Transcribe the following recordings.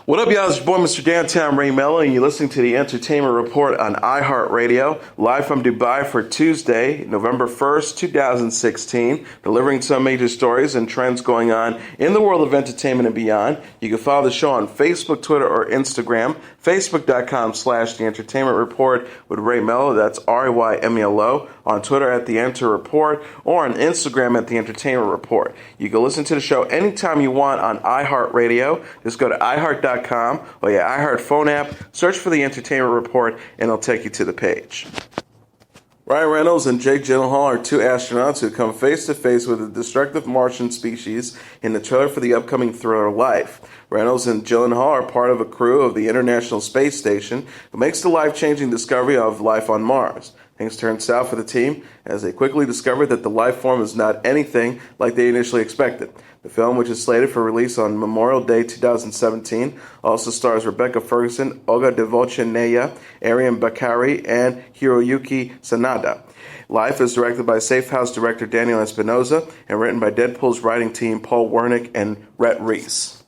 What up, y'all? It's your boy, Mr. Downtown Ray Melo, and you're listening to the Entertainment Report on iHeartRadio, live from Dubai for Tuesday, November 1st, 2016, delivering some major stories and trends going on in the world of entertainment and beyond. You can follow the show on Facebook, Twitter, or Instagram, facebook.com/The Entertainment Report with Ray Melo, that's RAYMELO, on Twitter at The Enter Report, or on Instagram at The Entertainment Report. You can listen to the show anytime you want on iHeartRadio. Just go to iHeart.com or your iHeart phone app, search for The Entertainment Report, and it'll take you to the page. Ryan Reynolds and Jake Gyllenhaal are two astronauts who come face-to-face with a destructive Martian species in the trailer for the upcoming thriller Life. Reynolds and Gyllenhaal are part of a crew of the International Space Station who makes the life-changing discovery of life on Mars. Things turn south for the team as they quickly discover that the life form is not anything like they initially expected. The film, which is slated for release on Memorial Day 2017, also stars Rebecca Ferguson, Olga Devotchenaya, Arian Bakari, and Hiroyuki Sanada. Life is directed by Safe House director Daniel Espinosa and written by Deadpool's writing team Paul Wernick and Rhett Reese.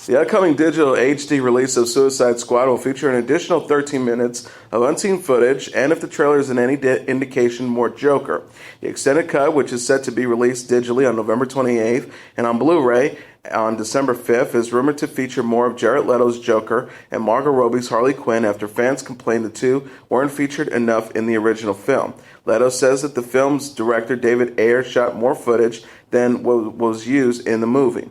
The upcoming digital HD release of Suicide Squad will feature an additional 13 minutes of unseen footage, and if the trailer is in any indication, more Joker. The extended cut, which is set to be released digitally on November 28th and on Blu-ray on December 5th, is rumored to feature more of Jared Leto's Joker and Margot Robbie's Harley Quinn after fans complained the two weren't featured enough in the original film. Leto says that the film's director, David Ayer, shot more footage than was used in the movie.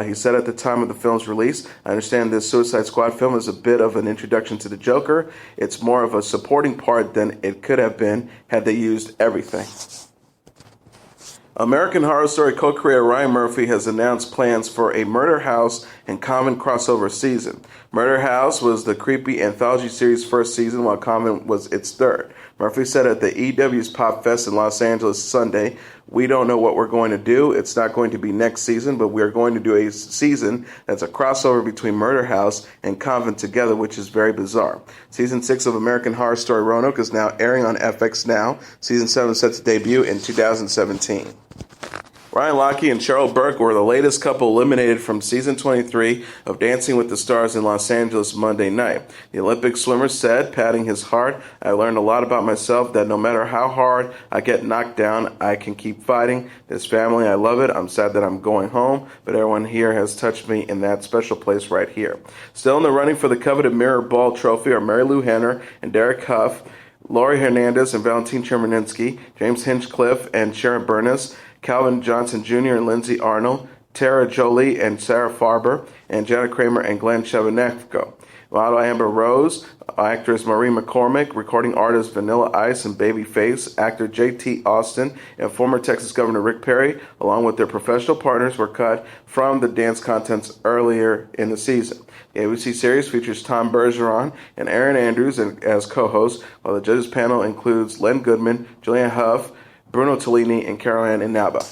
He said at the time of the film's release, "I understand this Suicide Squad film is a bit of an introduction to the Joker. It's more of a supporting part than it could have been had they used everything." American Horror Story co-creator Ryan Murphy has announced plans for a Murder House and Coven crossover season. Murder House was the creepy anthology series' first season, while Coven was its third. Murphy said at the EW's Pop Fest in Los Angeles Sunday, "We don't know what we're going to do. It's not going to be next season, but we're going to do a season that's a crossover between Murder House and Coven together, which is very bizarre." Season 6 of American Horror Story Roanoke is now airing on FX Now. Season 7 is set to debut in 2017. Ryan Lochte and Cheryl Burke were the latest couple eliminated from Season 23 of Dancing with the Stars in Los Angeles Monday night. The Olympic swimmer said, patting his heart, "I learned a lot about myself, that no matter how hard I get knocked down, I can keep fighting. This family, I love it. I'm sad that I'm going home, but everyone here has touched me in that special place right here." Still in the running for the coveted Mirror Ball Trophy are Mary Lou Henner and Derek Huff, Laurie Hernandez and Valentina Chermaninsky, James Hinchcliffe and Sharon Bernis, Calvin Johnson Jr. and Lindsay Arnold, Tara Jolie and Sarah Farber, and Janet Kramer and Glenn Chevanevko. Model Amber Rose, actress Marie McCormick, recording artist Vanilla Ice and Babyface, actor J.T. Austin, and former Texas Governor Rick Perry, along with their professional partners, were cut from the dance contests earlier in the season. The ABC series features Tom Bergeron and Aaron Andrews as co-hosts, while the judges panel includes Len Goodman, Julianne Hough, Bruno Tellini, and Caroline Inaba.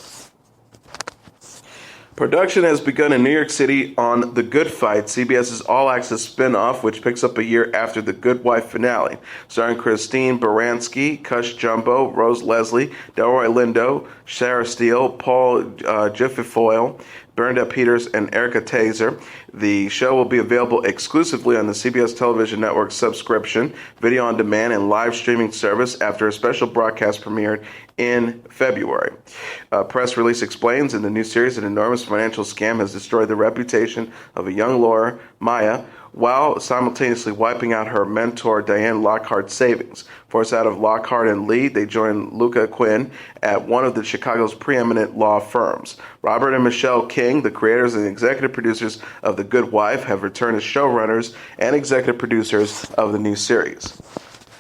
Production has begun in New York City on The Good Fight, CBS's all-access spinoff, which picks up a year after The Good Wife finale, starring Christine Baranski, Cush Jumbo, Rose Leslie, Delroy Lindo, Sarah Steele, Paul Jiffifoyle, Bernadette Peters, and Erica Taser. The show will be available exclusively on the CBS Television Network subscription, video on demand, and live streaming service after a special broadcast premiered in February. A press release explains in the new series an enormous financial scam has destroyed the reputation of a young lawyer, Maya, while simultaneously wiping out her mentor Diane Lockhart's savings. Forced out of Lockhart and Lee, they joined Luca Quinn at one of the Chicago's preeminent law firms. Robert and Michelle King, the creators and executive producers of The Good Wife, have returned as showrunners and executive producers of the new series.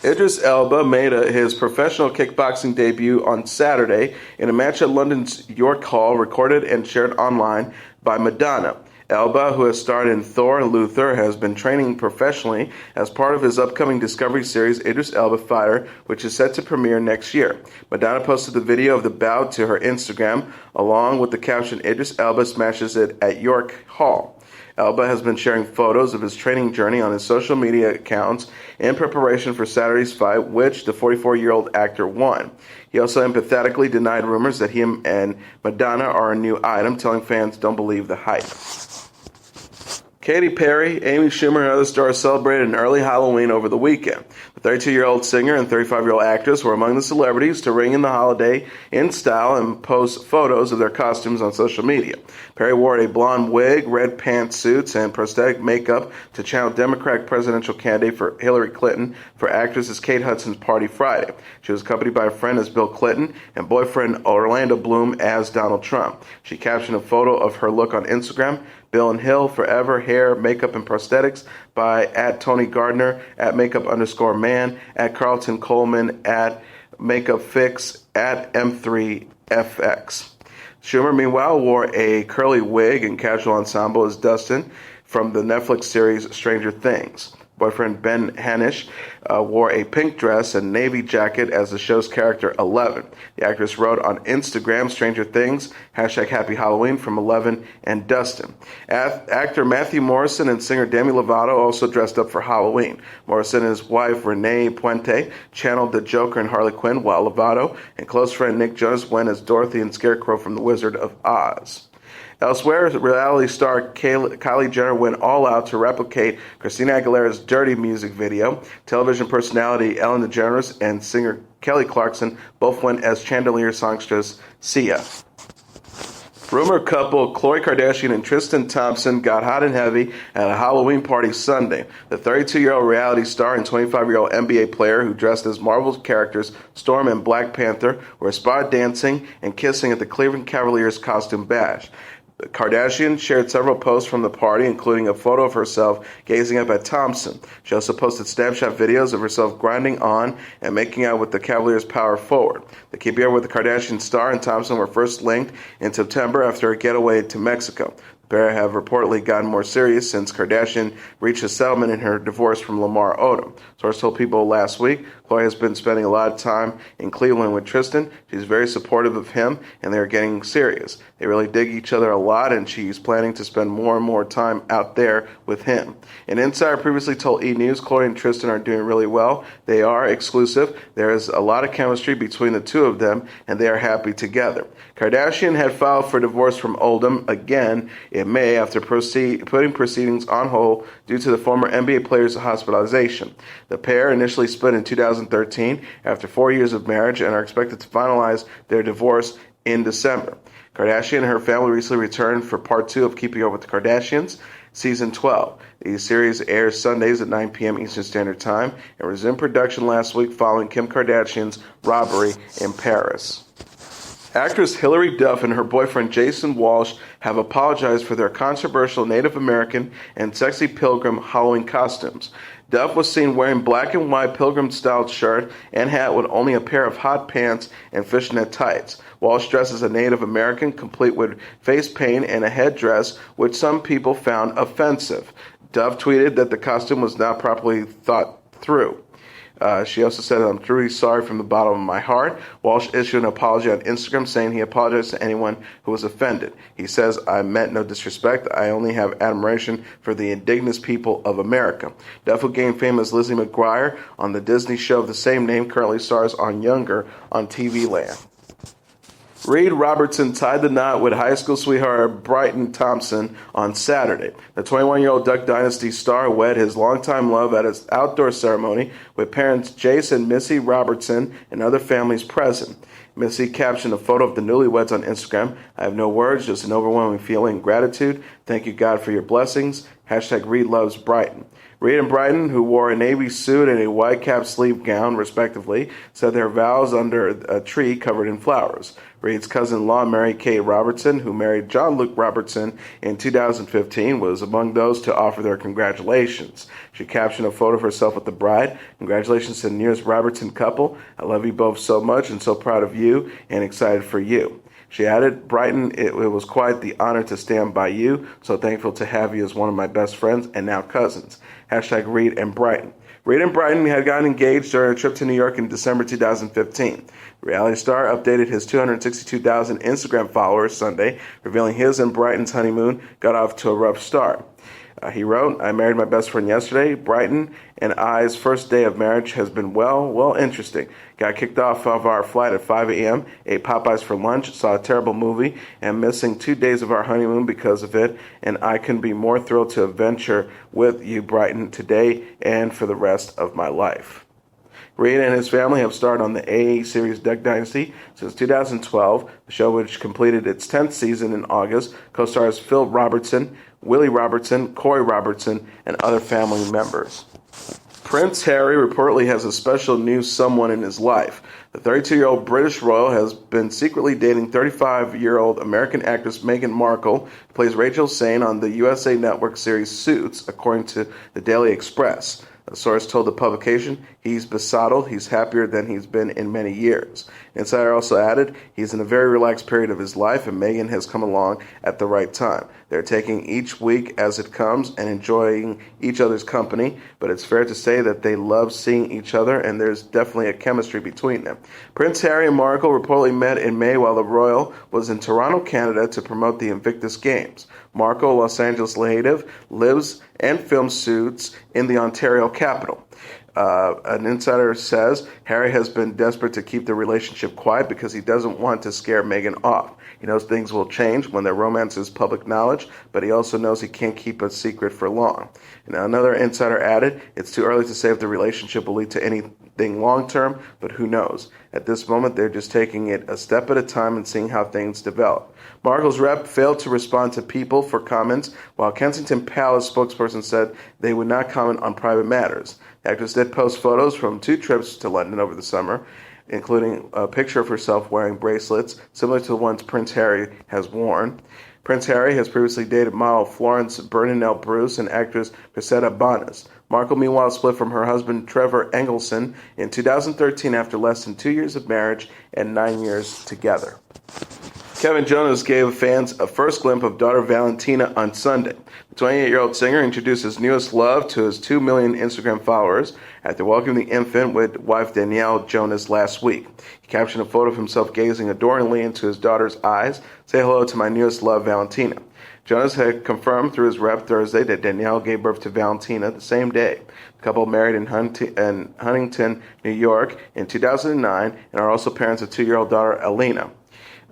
Idris Elba made his professional kickboxing debut on Saturday in a match at London's York Hall, recorded and shared online by Madonna. Elba, who has starred in Thor and Luther, has been training professionally as part of his upcoming Discovery series, Idris Elba Fighter, which is set to premiere next year. Madonna posted the video of the bout to her Instagram, along with the caption, "Idris Elba smashes it at York Hall." Elba has been sharing photos of his training journey on his social media accounts in preparation for Saturday's fight, which the 44-year-old actor won. He also empathetically denied rumors that him and Madonna are a new item, telling fans, "Don't believe the hype." Katy Perry, Amy Schumer, and other stars celebrated an early Halloween over the weekend. The 32-year-old singer and 35-year-old actress were among the celebrities to ring in the holiday in style and post photos of their costumes on social media. Perry wore a blonde wig, red pantsuits, and prosthetic makeup to channel Democratic presidential candidate for Hillary Clinton for actress Kate Hudson's party Friday. She was accompanied by a friend as Bill Clinton and boyfriend Orlando Bloom as Donald Trump. She captioned a photo of her look on Instagram: Bill and Hill, forever, hair, makeup, and prosthetics by @Tony Gardner, @makeup_man, @Carlton Coleman, @makeupfix, @M3FX. Schumer, meanwhile, wore a curly wig and casual ensemble as Dustin from the Netflix series Stranger Things. Boyfriend Ben Hanisch wore a pink dress and navy jacket as the show's character Eleven. The actress wrote on Instagram, Stranger Things, #Happy Halloween from Eleven and Dustin. Actor Matthew Morrison and singer Demi Lovato also dressed up for Halloween. Morrison and his wife Renee Puente channeled the Joker and Harley Quinn, while Lovato and close friend Nick Jonas went as Dorothy and Scarecrow from The Wizard of Oz. Elsewhere, reality star Kylie Jenner went all out to replicate Christina Aguilera's Dirty music video. Television personality Ellen DeGeneres and singer Kelly Clarkson both went as Chandelier songstress Sia. Rumor couple Khloe Kardashian and Tristan Thompson got hot and heavy at a Halloween party Sunday. The 32-year-old reality star and 25-year-old NBA player who dressed as Marvel characters Storm and Black Panther were spotted dancing and kissing at the Cleveland Cavaliers costume bash. Kardashian shared several posts from the party, including a photo of herself gazing up at Thompson. She also posted Snapchat videos of herself grinding on and making out with the Cavaliers' power forward. The keeper with the Kardashian star and Thompson were first linked in September after a getaway to Mexico. The pair have reportedly gotten more serious since Kardashian reached a settlement in her divorce from Lamar Odom. Source told People last week, Khloe has been spending a lot of time in Cleveland with Tristan. She's very supportive of him, and they're getting serious. They really dig each other a lot, and she's planning to spend more and more time out there with him. An insider previously told E! News Khloe and Tristan are doing really well. They are exclusive. There is a lot of chemistry between the two of them, and they are happy together. Kardashian had filed for divorce from Odom again in May after putting proceedings on hold due to the former NBA player's hospitalization. The pair initially split in 2013 after 4 years of marriage and are expected to finalize their divorce in December. Kardashian and her family recently returned for part 2 of Keeping Up with the Kardashians, Season 12. The series airs Sundays at 9 p.m. Eastern Standard Time and resumed production last week following Kim Kardashian's robbery in Paris. Actress Hilary Duff and her boyfriend Jason Walsh have apologized for their controversial Native American and sexy pilgrim Halloween costumes. Duff was seen wearing black and white pilgrim-styled shirt and hat with only a pair of hot pants and fishnet tights. Walsh dressed as a Native American, complete with face paint and a headdress, which some people found offensive. Duff tweeted that the costume was not properly thought through. She also said, "I'm truly sorry from the bottom of my heart." Walsh issued an apology on Instagram saying he apologized to anyone who was offended. He says, "I meant no disrespect. I only have admiration for the indigenous people of America." Duff, who gained fame as Lizzie McGuire on the Disney show of the same name, currently stars on Younger on TV Land. Reed Robertson tied the knot with high school sweetheart Brighton Thompson on Saturday. The 21-year-old Duck Dynasty star wed his longtime love at an outdoor ceremony with parents Jace and Missy Robertson and other families present. Missy captioned a photo of the newlyweds on Instagram. "I have no words, just an overwhelming feeling of gratitude. Thank you, God, for your blessings. Reed loves Brighton." Reed and Brighton, who wore a navy suit and a white cap sleeve gown, respectively, said their vows under a tree covered in flowers. Reed's cousin-in-law, Mary Kate Robertson, who married John Luke Robertson in 2015, was among those to offer their congratulations. She captioned a photo of herself with the bride. "Congratulations to the nearest Robertson couple. I love you both so much and so proud of you and excited for you." She added, "Brighton, it was quite the honor to stand by you. So thankful to have you as one of my best friends and now cousins. Reed and Brighton." Reed and Brighton had gotten engaged during a trip to New York in December 2015. The reality star updated his 262,000 Instagram followers Sunday, revealing his and Brighton's honeymoon got off to a rough start. He wrote, I married my best friend yesterday. Brighton and I's first day of marriage has been well interesting. Got kicked off of our flight at 5 a.m., ate Popeyes for lunch, saw a terrible movie, and missing 2 days of our honeymoon because of it, and I can be more thrilled to adventure with you, Brighton, today and for the rest of my life. Reed and his family have starred on the AA series Duck Dynasty since 2012, the show which completed its 10th season in August, co-stars Phil Robertson, Willie Robertson, Corey Robertson, and other family members. Prince Harry reportedly has a special new someone in his life. The 32-year-old British royal has been secretly dating 35-year-old American actress Meghan Markle, who plays Rachel Sane on the USA Network series Suits, according to the Daily Express. A source told the publication he's besottled, he's happier than he's been in many years. Insider also added he's in a very relaxed period of his life and Meghan has come along at the right time. They're taking each week as it comes and enjoying each other's company, but it's fair to say that they love seeing each other and there's definitely a chemistry between them. Prince Harry and Markle reportedly met in May while the royal was in Toronto, Canada to promote the Invictus Games. Markle, a Los Angeles native, lives and films Suits in the Ontario capital. An insider says Harry has been desperate to keep the relationship quiet because he doesn't want to scare Meghan off. He knows things will change when their romance is public knowledge, but he also knows he can't keep a secret for long. And another insider added, it's too early to say if the relationship will lead to anything long-term, but who knows? At this moment, they're just taking it a step at a time and seeing how things develop. Markle's rep failed to respond to People for comments, while Kensington Palace spokesperson said they would not comment on private matters. The actress did post photos from 2 trips to London over the summer, including a picture of herself wearing bracelets similar to the ones Prince Harry has worn. Prince Harry has previously dated model Florence Bernanell Bruce and actress Cressida Bonas. Markle, meanwhile, split from her husband Trevor Engelson in 2013 after less than 2 years of marriage and 9 years together. Kevin Jonas gave fans a first glimpse of daughter Valentina on Sunday. The 28-year-old singer introduced his newest love to his 2 million Instagram followers after welcoming the infant with wife Danielle Jonas last week. He captioned a photo of himself gazing adoringly into his daughter's eyes. Say hello to my newest love, Valentina. Jonas had confirmed through his rep Thursday that Danielle gave birth to Valentina the same day. The couple married in Huntington, New York in 2009 and are also parents of 2-year-old daughter Elena.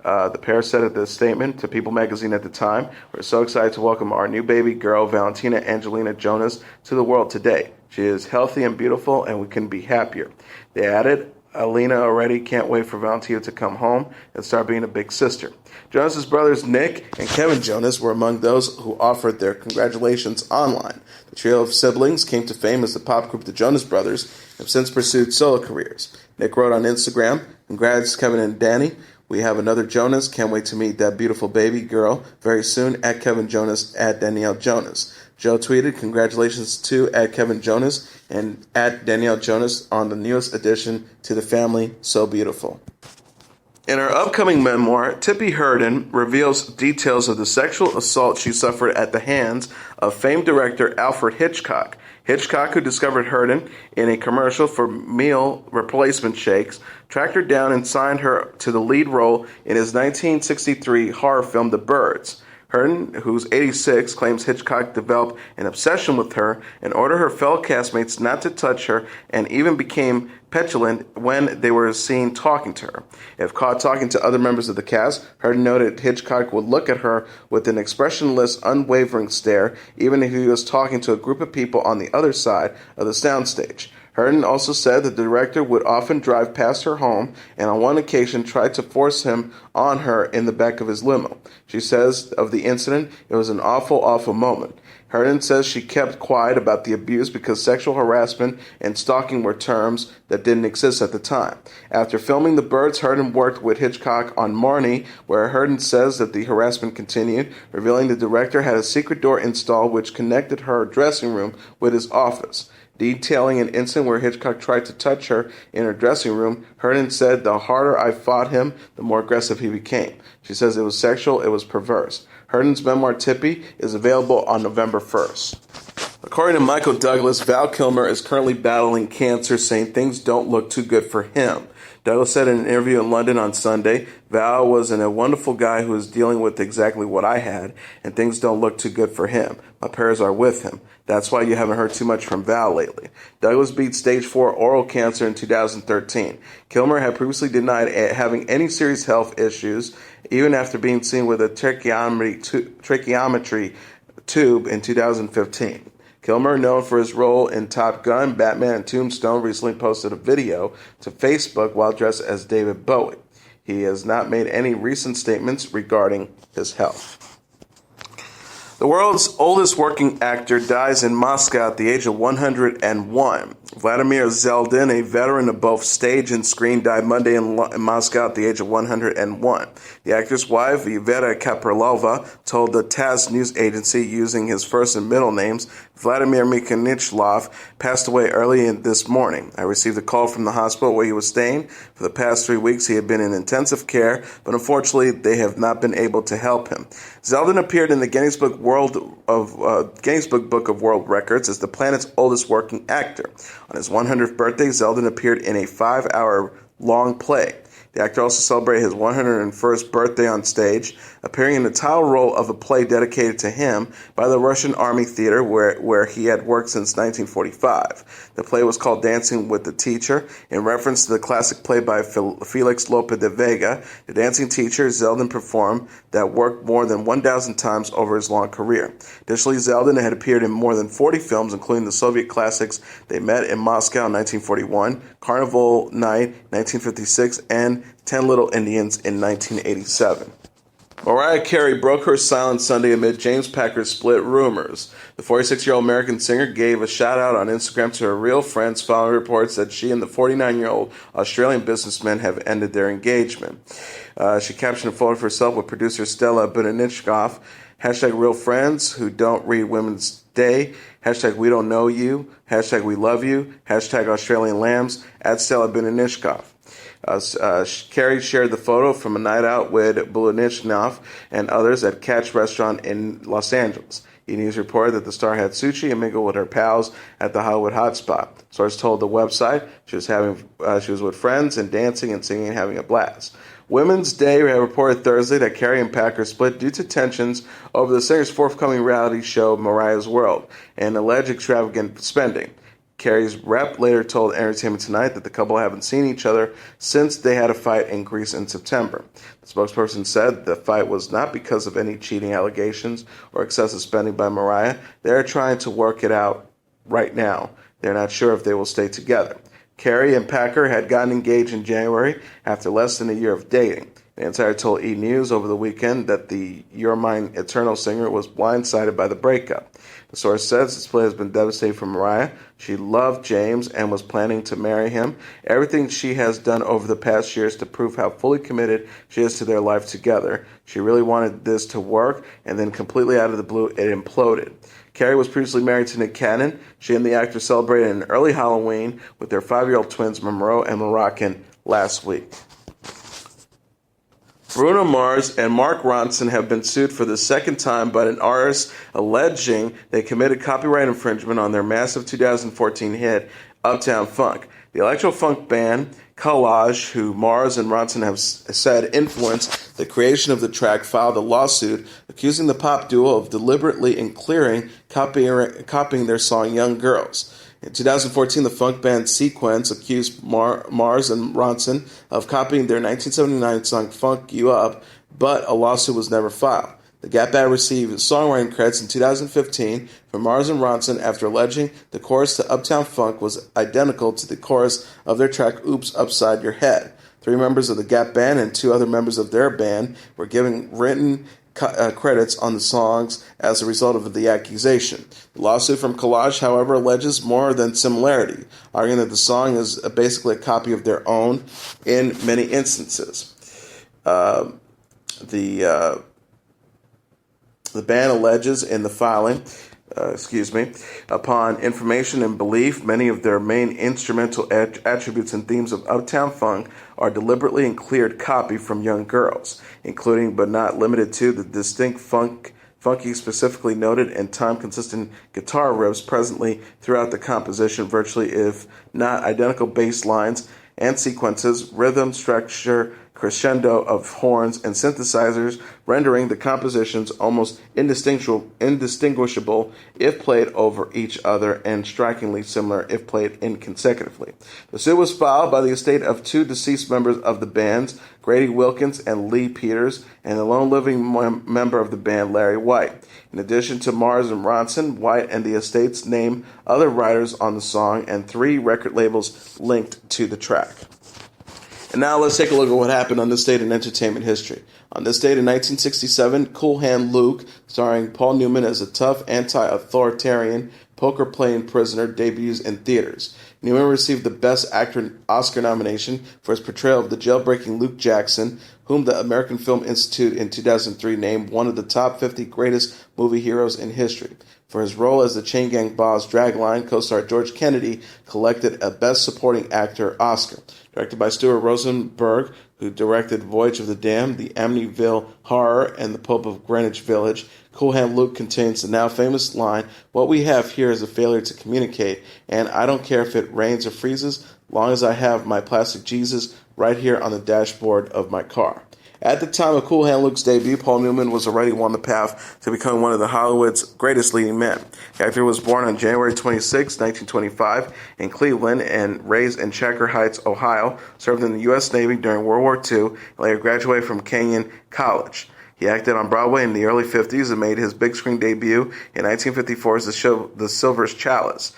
The pair said at the statement to People magazine at the time, we're so excited to welcome our new baby girl, Valentina Angelina Jonas, to the world today. She is healthy and beautiful, and we couldn't be happier. They added, Elena already can't wait for Valentina to come home and start being a big sister. Jonas's brothers Nick and Kevin Jonas were among those who offered their congratulations online. The trio of siblings came to fame as the pop group the Jonas Brothers and have since pursued solo careers. Nick wrote on Instagram, congrats Kevin and Danny. We have another Jonas. Can't wait to meet that beautiful baby girl very soon. At Kevin Jonas, at Danielle Jonas. Joe tweeted, congratulations to at Kevin Jonas and at Danielle Jonas on the newest addition to the family. So beautiful. In her upcoming memoir, Tippi Hernan reveals details of the sexual assault she suffered at the hands of famed director Alfred Hitchcock. Hitchcock, who discovered Hernan in a commercial for meal replacement shakes, tracked her down and signed her to the lead role in his 1963 horror film The Birds. Hernan, who's 86, claims Hitchcock developed an obsession with her and ordered her fellow castmates not to touch her and even became petulant when they were seen talking to her. If caught talking to other members of the cast, Hernan noted Hitchcock would look at her with an expressionless, unwavering stare, even if he was talking to a group of people on the other side of the soundstage. Hernan also said the director would often drive past her home and on one occasion tried to force him on her in the back of his limo. She says of the incident, it was an awful moment. Hernan says she kept quiet about the abuse because sexual harassment and stalking were terms that didn't exist at the time. After filming The Birds, Hernan worked with Hitchcock on Marnie, where Hernan says that the harassment continued, revealing the director had a secret door installed which connected her dressing room with his office. Detailing an incident where Hitchcock tried to touch her in her dressing room, Hernan said, the harder I fought him, the more aggressive he became. She says it was sexual, it was perverse. Hernan's memoir, Tippi, is available on November 1st. According to Michael Douglas, Val Kilmer is currently battling cancer, saying things don't look too good for him. Douglas said in an interview in London on Sunday, Val was a wonderful guy who is dealing with exactly what I had, and things don't look too good for him. My prayers are with him. That's why you haven't heard too much from Val lately. Douglas beat stage 4 oral cancer in 2013. Kilmer had previously denied having any serious health issues, even after being seen with a tracheometry tube in 2015. Kilmer, known for his role in Top Gun, Batman, and Tombstone, recently posted a video to Facebook while dressed as David Bowie. He has not made any recent statements regarding his health. The world's oldest working actor dies in Moscow at the age of 101. Vladimir Zeldin, a veteran of both stage and screen, died Monday in Moscow at the age of 101. The actor's wife, Yveta Kaprilova, told the TASS news agency, using his first and middle names, Vladimir Mikhailov passed away early this morning. I received a call from the hospital where he was staying. For the past 3 weeks, he had been in intensive care, but unfortunately, they have not been able to help him. Zeldin appeared in the Guinness Book Book of World Records as the planet's oldest working actor. On his 100th birthday, Zeldin appeared in a 5-hour-long play. The actor also celebrated his 101st birthday on stage, appearing in the title role of a play dedicated to him by the Russian Army Theater, where he had worked since 1945. The play was called Dancing with the Teacher, in reference to the classic play by Felix Lope de Vega, the dancing teacher Zeldin performed that worked more than 1,000 times over his long career. Additionally, Zeldin had appeared in more than 40 films, including the Soviet classics They Met in Moscow in 1941, Carnival Night 1956, and 10 Little Indians in 1987. Mariah Carey broke her silence Sunday amid James Packer's split rumors. The 46-year-old American singer gave a shout-out on Instagram to her real friends following reports that she and the 49-year-old Australian businessman have ended their engagement. She captioned a photo of herself with producer Stella Benedichkov, #RealFriends who don't read Women's Day, #We don't know you, #We love you, #Australian Lambs, @Stella Benedichkov. Carey shared the photo from a night out with Bulanichnoff and others at Catch Restaurant in Los Angeles. E-News reported that the star had sushi and mingled with her pals at the Hollywood hotspot. Sources told the website she was with friends and dancing and singing and having a blast. Women's Day had reported Thursday that Carey and Packer split due to tensions over the singer's forthcoming reality show Mariah's World and alleged extravagant spending. Carey's rep later told Entertainment Tonight that the couple haven't seen each other since they had a fight in Greece in September. The spokesperson said the fight was not because of any cheating allegations or excessive spending by Mariah. They're trying to work it out right now. They're not sure if they will stay together. Carey and Packer had gotten engaged in January after less than a year of dating. The Insider told E! News over the weekend that the You're Mine Eternal singer was blindsided by the breakup. The source says the split has been devastating for Mariah. She loved James and was planning to marry him. Everything she has done over the past years to prove how fully committed she is to their life together. She really wanted this to work, and then completely out of the blue, it imploded. Carey was previously married to Nick Cannon. She and the actor celebrated an early Halloween with their 5-year-old twins, Monroe and Moroccan, last week. Bruno Mars and Mark Ronson have been sued for the second time by an artist alleging they committed copyright infringement on their massive 2014 hit, Uptown Funk. The electro-funk band Collage, who Mars and Ronson have said influenced the creation of the track, filed a lawsuit accusing the pop duo of deliberately and clearing copying their song Young Girls. In 2014, the funk band Sequence accused Mars and Ronson of copying their 1979 song Funk You Up, but a lawsuit was never filed. The Gap Band received songwriting credits in 2015 from Mars and Ronson after alleging the chorus to Uptown Funk was identical to the chorus of their track Oops Upside Your Head. 3 members of the Gap Band and 2 other members of their band were given written credits on the songs as a result of the accusation. The lawsuit from Collage, however, alleges more than similarity, arguing that the song is basically a copy of their own in many instances. The band alleges in the filing, upon information and belief, many of their main instrumental attributes and themes of Uptown Funk are deliberately and cleared copy from Young Girls, including but not limited to the distinct funky, specifically noted and time-consistent guitar riffs presently throughout the composition, virtually if not identical bass lines and sequences, rhythm, structure, crescendo of horns and synthesizers, rendering the compositions almost indistinguishable if played over each other and strikingly similar if played inconsecutively. The suit was filed by the estate of two deceased members of the bands, Grady Wilkins and Lee Peters, and the lone living member of the band, Larry White. In addition to Mars and Ronson, White and the estates name other writers on the song and 3 record labels linked to the track. And now let's take a look at what happened on this date in entertainment history. On this date in 1967, Cool Hand Luke, starring Paul Newman as a tough, anti-authoritarian, poker-playing prisoner, debuts in theaters. Newman received the Best Actor Oscar nomination for his portrayal of the jailbreaking Luke Jackson, whom the American Film Institute in 2003 named one of the top 50 greatest movie heroes in history. For his role as the chain gang boss Dragline, co-star George Kennedy collected a Best Supporting Actor Oscar. Directed by Stuart Rosenberg, who directed Voyage of the Damned, The Amityville Horror, and The Pope of Greenwich Village, Cool Hand Luke contains the now famous line, "What we have here is a failure to communicate, and I don't care if it rains or freezes, long as I have my plastic Jesus right here on the dashboard of my car." At the time of Cool Hand Luke's debut, Paul Newman was already on the path to becoming one of the Hollywood's greatest leading men. The actor was born on January 26, 1925, in Cleveland and raised in Shaker Heights, Ohio, served in the U.S. Navy during World War II, and later graduated from Kenyon College. He acted on Broadway in the early 50s and made his big screen debut in 1954 as the show The Silver's Chalice.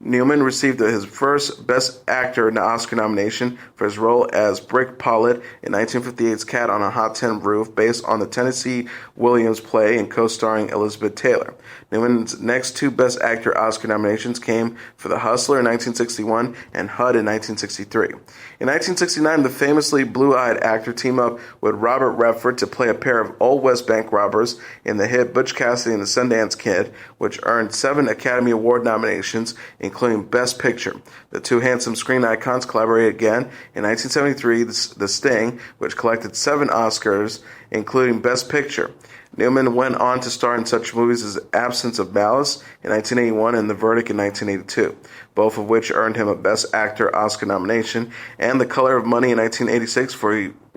Newman received his first Best Actor Oscar nomination for his role as Brick Pollitt in 1958's Cat on a Hot Tin Roof, based on the Tennessee Williams play and co-starring Elizabeth Taylor. Newman's next 2 Best Actor Oscar nominations came for The Hustler in 1961 and HUD in 1963. In 1969, the famously blue-eyed actor teamed up with Robert Redford to play a pair of Old West Bank robbers in the hit Butch Cassidy and the Sundance Kid, which earned 7 Academy Award nominations, including Best Picture. The 2 handsome screen icons collaborated again in 1973, The Sting, which collected 7 Oscars, including Best Picture. Newman went on to star in such movies as Absence of Malice in 1981 and The Verdict in 1982, both of which earned him a Best Actor Oscar nomination, and The Color of Money in 1986,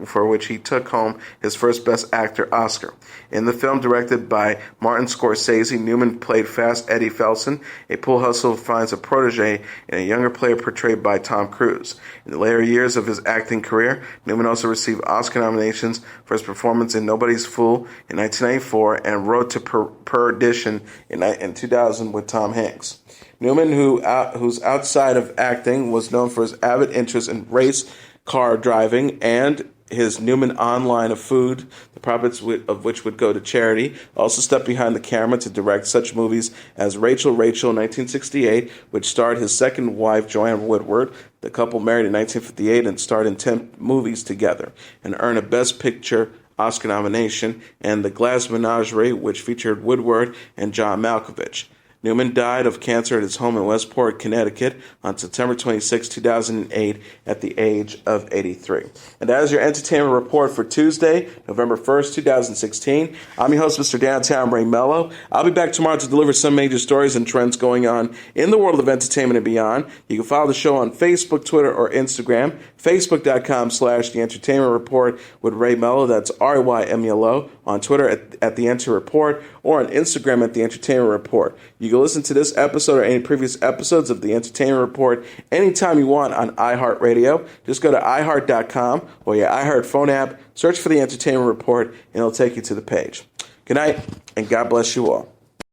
for which he took home his first Best Actor Oscar. In the film directed by Martin Scorsese, Newman played Fast Eddie Felson, a pool hustler who finds a protege in a younger player portrayed by Tom Cruise. In the later years of his acting career, Newman also received Oscar nominations for his performance in Nobody's Fool in 1994 and Road to Perdition in 2000 with Tom Hanks. Newman, who's outside of acting, was known for his avid interest in race car driving and his Newman On line of food, the profits of which would go to charity. Also stepped behind the camera to direct such movies as Rachel in 1968, which starred his second wife, Joanne Woodward. The couple married in 1958 and starred in 10 movies together, and earned a Best Picture Oscar nomination, and The Glass Menagerie, which featured Woodward and John Malkovich. Newman died of cancer at his home in Westport, Connecticut on September 26, 2008 at the age of 83. And that is your entertainment report for Tuesday, November 1st, 2016. I'm your host, Mr. Downtown Ray Melo. I'll be back tomorrow to deliver some major stories and trends going on in the world of entertainment and beyond. You can follow the show on Facebook, Twitter, or Instagram. Facebook.com/The Entertainment Report with Ray Melo. That's RYMELO. On Twitter at The Enter Report, or on Instagram at The Entertainment Report. You can listen to this episode or any previous episodes of The Entertainment Report anytime you want on iHeartRadio. Just go to iHeart.com or your iHeart phone app, search for The Entertainment Report, and it'll take you to the page. Good night, and God bless you all.